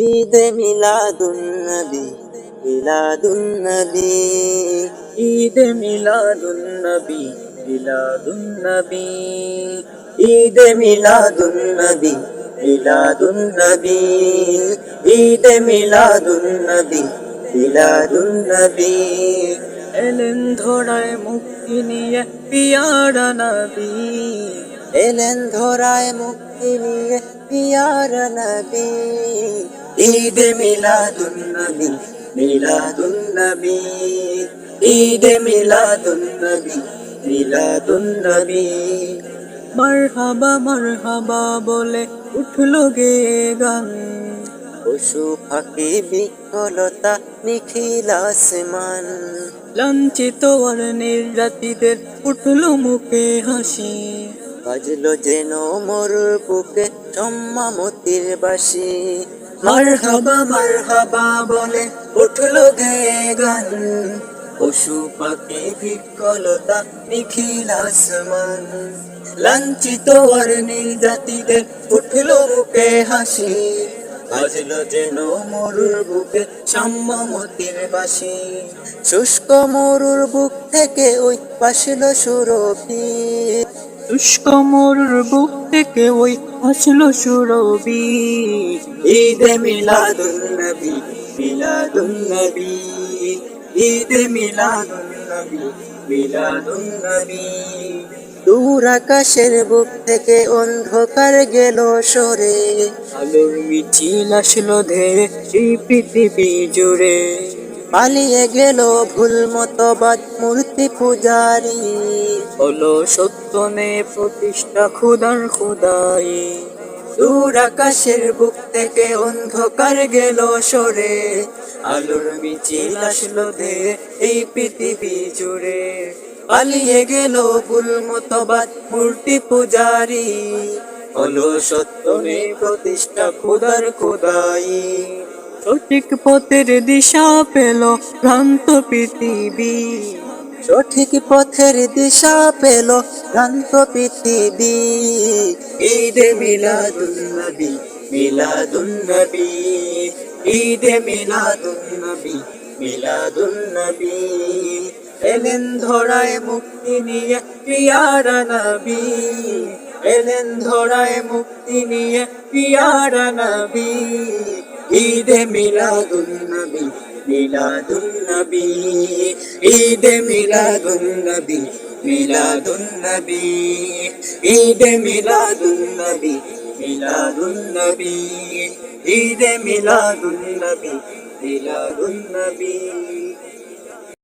ঈদে মিলাদুন নবী, মিলাদুন নবী, ঈদে মিলাদুন নবী, মিলাদুন নবী, ঈদে মিলাদুন নবী, মিলাদুন নবী, ঈদে মিলাদুন নবী, মিলাদুন নবী। এলেন ধরায় মুক্তি নিয়ে পিয়ারা নবী, এলেন ধরায় মুক্তি নিয়ে পিয়ারা নবী। ঈদে মিলাদুন নবী, মিলাদুন নবী, ঈদে মিলাদুন নবী, মিলাদুন নবী। মারহাবা মারহাবা বলে উঠলো গে গান, পশু পাখি বিকলতা নিখিল আসমান, লাঞ্ছিত আর নির্যাতিতের উঠলো মুখে হাসি, বাজলো যেন মোর বুকে সম্মামতির বাঁশি। মারহাবা মারহাবা বলে উঠলো গে গান, পশু পাখি বিকলতা নিখিল আসমান, লাঞ্ছিত আর নির্যাতিতের উঠলো মুখে হাসি, বাজলো যেন মরুর বুকে সম্মামতির বাঁশি। শুষ্ক মরুর বুক থেকে ওই বাসলো সুরভি, শুষ্ক মরুর বুক থেকে ওই আসলো সুরভি। ঈদে মিলাদুন নবী, মিলাদুন নবী, ঈদে মিলাদুন নবী, মিলাদুন নবী। দূর আকাশের বুক থেকে অন্ধকার গেল সরে, আলোর মিছিল আসলো ধেয়ে এই পৃথিবী জুড়ে, পালিয়ে গেল ভুল মতবাদ মূর্তি পূজারি, হলো সত্য নে প্রতিষ্ঠা খুদার খুদাই। দূর আকাশের বুক থেকে অন্ধকার গেল সরে, আলোর মিছিল আসলো ধেয়ে এই পৃথিবী জুড়ে, পালিয়ে গেল ভুল মতবাদ মূর্তি পূজারি, হলো সত্য নে প্রতিষ্ঠা খুদার খুদাই। সঠিক পথের দিশা পেল ভ্রান্ত পৃথিবী, সঠিক পথের দিশা পেল ভ্রান্ত পৃথিবী। ঈদে মিলাদুন নবী, মিলাদুন নবী, ঈদে মিলাদুন নবী, মিলাদুন নবী। এলেন ধরায় মুক্তি নিয়ে পিয়ারা নবী, এলেন ধরায় মুক্তি নিয়ে পিয়ারা নবী। ঈদে মিলাদুন নবী, মিলাদুন নবী, ঈদে মিলাদুন নবী, মিলাদুন নবী, ঈদে মিলাদুন নবী, মিলাদুন নবী, ঈদে মিলাদুন নবী, মিলাদুন নবী।